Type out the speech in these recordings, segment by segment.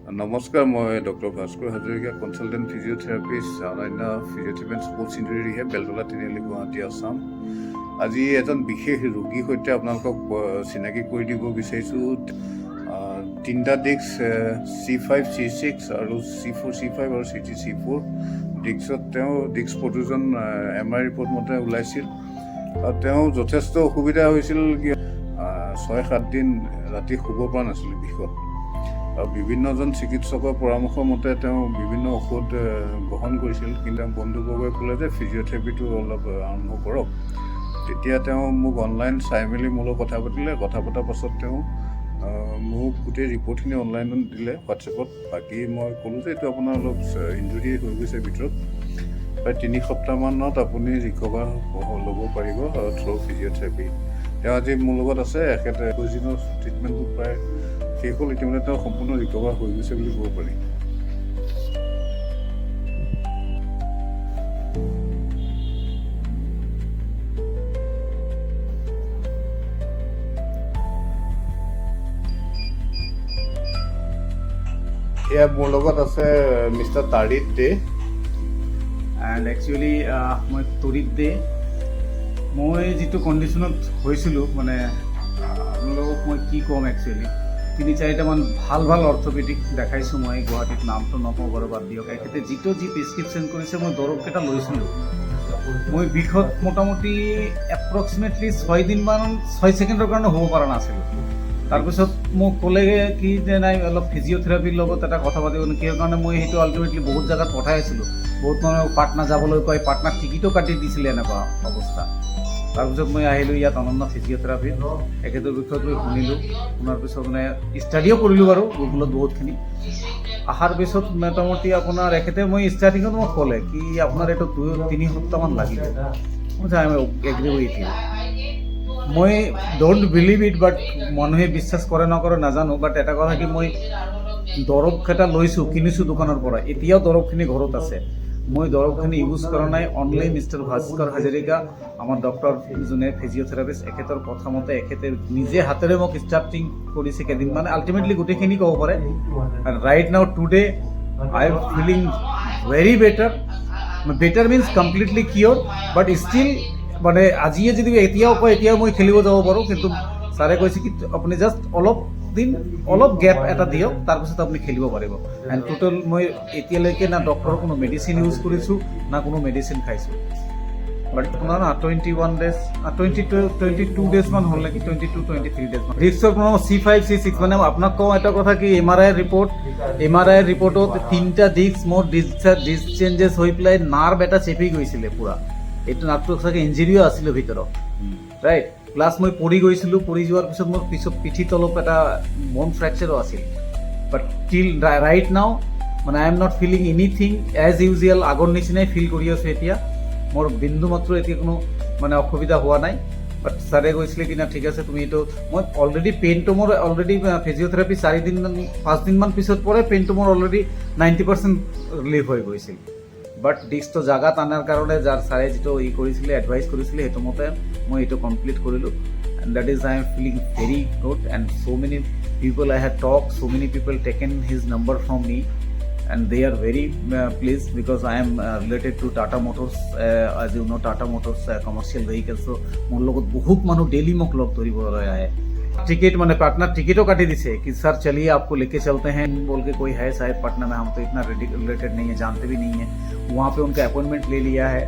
নমস্কাৰ, মই doctor Bhaskar Hazarika, consultant physiotherapist, Ananya physiotherapy and sports injury rehab, Beltola Tiniali, Guwahati, Assam. আজি এজন বিশেষ ৰোগীৰ সৈতে আপোনালোকক চিনাকি কৰি দিব বিচাৰিছোঁ। 3টা ডিস্ক C5, C6 আৰু C4, C5 আৰু C4 ডিস্কত তেওঁ ডিস্ক প্ৰটোজন MRI ৰিপৰ্ট মতে ওলাইছিল আৰু তেওঁ যথেষ্ট অসুবিধা হৈছিল। 6-7 দিন ৰাতি শুব পৰা নাছিল বিষত। আৰু বিভিন্নজন চিকিৎসকৰ পৰামৰ্শ মতে তেওঁ বিভিন্ন ঔষধ গ্ৰহণ কৰিছিল, কিন্তু বন্ধুবৰ্গই ক'লে যে ফিজিঅ'থেৰাপিটো অলপ আৰম্ভ কৰক। তেতিয়া তেওঁ মোক অনলাইন চাই মেলি মোৰ লগত কথা পাতিলে। কথা পতাৰ পাছত তেওঁ মোক গোটেই ৰিপৰ্টখিনি অনলাইনত দিলে হোৱাটছএপত। বাকী মই ক'লোঁ যে এইটো আপোনাৰ অলপ ইঞ্জুৰি হৈ গৈছে ভিতৰত, প্ৰায় 3 সপ্তাহমানত আপুনি ৰিকভাৰ ল'ব পাৰিব থ্ৰু ফিজিঅ'থেৰাপি। তেওঁ আজি মোৰ লগত আছে। এখেতে 21 দিনৰ ট্ৰিটমেণ্টটো প্ৰায় শেষ হ'ল। ইতিমধ্যে তেওঁ সম্পূৰ্ণ ৰিকভাৰ হৈ গৈছে বুলি ক'ব পাৰি। এয়া মোৰ লগত আছে মিষ্টাৰ তাৰিত দে। এণ্ড একচুৱেলি মই তৰিত দে। মই যিটো কণ্ডিশ্যনত হৈছিলোঁ, মানে আপোনালোকক মই কি ক'ম, একচুৱেলি 3-4টামান ভাল অৰ্থপেডিক দেখাইছোঁ মই গুৱাহাটীত। নামটো নকওঁ বাৰু, বাদ দিয়ক। এখেতে যি প্ৰেছক্ৰিপশ্যন কৰিছে মই দৰৱকেইটা লৈছিলোঁ। মই বিষত মোটামুটি এপ্ৰক্সিমেটলি 6 ছেকেণ্ডৰ কাৰণে হ'ব পৰা নাছিলোঁ। তাৰপিছত মোক ক'লে কি যে নাই, অলপ ফিজিঅ'থেৰাপিৰ লগত এটা কথা পাতিব। কিহৰ কাৰণে মই সেইটো আল্টিমেটলি বহুত জেগাত পঠাই আছিলোঁ। বহুত মানুহে পাটনা যাবলৈ কয়, পাটনাৰ টিকেটো কাটি দিছিলে, এনেকুৱা অৱস্থা। তাৰপিছত মই আহিলোঁ ইয়াত অনন্য ফিজিঅ'থেৰাপিত। এখেতৰ বিষয়ত মই শুনিলোঁ। শুনাৰ পিছত মানে ষ্টাডিও কৰিলোঁ বাৰু গুগলত বহুতখিনি। অহাৰ পিছত মোটামুটি আপোনাৰ এখেতে মই ষ্টাৰ্টিঙত মোক ক'লে কি আপোনাৰ এইটো 2-3 সপ্তাহমান লাগিব। মই এগ্ৰি উইথ ইউ। মই ডোণ্ট বিলিভ ইট, বাট মানুহে বিশ্বাস কৰে নকৰে নাজানো। বাট এটা কথা কি, মই দৰৱকেইটা লৈছোঁ, কিনিছোঁ দোকানৰ পৰা। এতিয়াও দৰৱখিনি ঘৰত আছে। মই দৰৱখিনি ইউজ কৰা নাই। অনলি মিষ্টাৰ ভাস্কৰ হাজৰিকা, আমাৰ ডক্টৰ যোনে ফিজিঅ'থেৰাপিষ্ট, এখেতৰ কথা মতে এখেতে নিজে হাতেৰে মোক ষ্টাৰ্টিং কৰিছে কেইদিনমান। আল্টিমেটলি গোটেইখিনি ক'ব পাৰে। And right now today I am feeling very better. Better means completely clear, but still মানে আজিয়ে যদি এতিয়াও কয়, এতিয়াও মই খেলিব যাব পাৰোঁ। কিন্তু ছাৰে কৈছে কি আপুনি জাষ্ট অলপ গেপ এটা দিয়ক, তাৰপিছত আপুনি খেলিব পাৰিব। এণ্ড টোটেল মই এতিয়ালৈকে না ডক্টৰৰ কোনো মেডিচিন ইউজ কৰিছোঁ, না কোনো মেডিচিন খাইছোঁ। বাট আপোনাৰ 21 ডেজ 22 ডেজমান হ'ল নেকি, 22-23 ডেজমান। ৰিক্সৰ কোনো C5, C6 মানে আপোনাক কওঁ এটা কথা কি, MRI ৰিপৰ্টত 3টা ডিস্ক মোৰ ডিস্ক চেঞ্জেছ হৈ পেলাই নাৰ্ভ এটা চেপি গৈছিলে পুৰা। এইটো নাৰ্ভটো চাগে ইঞ্জুৰিও আছিলে ভিতৰত, ৰাইট। প্লাছ মই পৰি গৈছিলোঁ। পৰি যোৱাৰ পিছত মোৰ পিঠি তলপ এটা বন ফ্ৰেকচাৰো আছিল। বাট টিল ৰাইট নাও মানে I am not feeling anything as usual. আগৰ নিচিনাই ফিল কৰি আছোঁ এতিয়া। মোৰ বিন্দু মাত্ৰ এতিয়া কোনো মানে অসুবিধা হোৱা নাই। বাট ছাৰে কৈছিলে কি না ঠিক আছে তুমি এইটো, মই অলৰেডি পেইনটো মোৰ অলৰেডি ফিজিঅ'থেৰাপি 5 দিনমান পিছত পৰে পেইনটো মোৰ অলৰেডি 90% ৰিলিভ হৈ গৈছিল। বাট ডিস্কটো জাগাত আনাৰ কাৰণে যাৰ ছাৰে যিটো কৰিছিলে, এডভাইচ কৰিছিলে, সেইটো মতে মই এইটো কমপ্লিট কৰিলোঁ। And that is I am feeling very good. And so' many people I have talk, so' many people taken his number from me, and they are very pleased because I am related to Tata Motors, as you know Tata Motors commercial vehicles. So মোৰ লগত বহুত মানুহ daily মোক লগ ধৰিবলৈ আহে। Ticket मैंने partner टिकटों काटी दी से कि सर चलिए आपको लेके चलते हैं बोल के, कोई है शायद पटना में, हम तो इतना रिलेटेड नहीं है, जानते भी नहीं है। वहाँ पे उनका अपॉइंटमेंट ले लिया है,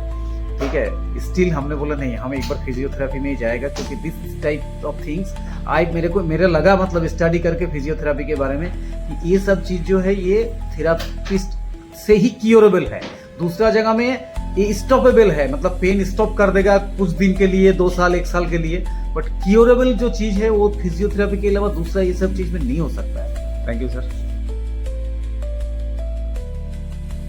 ठीक है। स्टिल हमने बोला नहीं, हम एक बार फिजियोथेरेपी में ही जाएगा, क्योंकि दिस टाइप ऑफ थिंग्स मेरे लगा मतलब स्टडी करके फिजियोथेरेपी के बारे में कि ये सब चीज़ जो है ये थेरापिस्ट से ही क्योरेबल है। दूसरा जगह में ये स्टॉपेबल है, मतलब पेन स्टॉप कर देगा कुछ दिन के लिए, 2 साल 1 साल के लिए। बट क्योरेबल जो चीज़ है वो फिजियोथेरेपी के अलावा दूसरा ये सब चीज़ में नहीं हो सकता है। Thank you sir.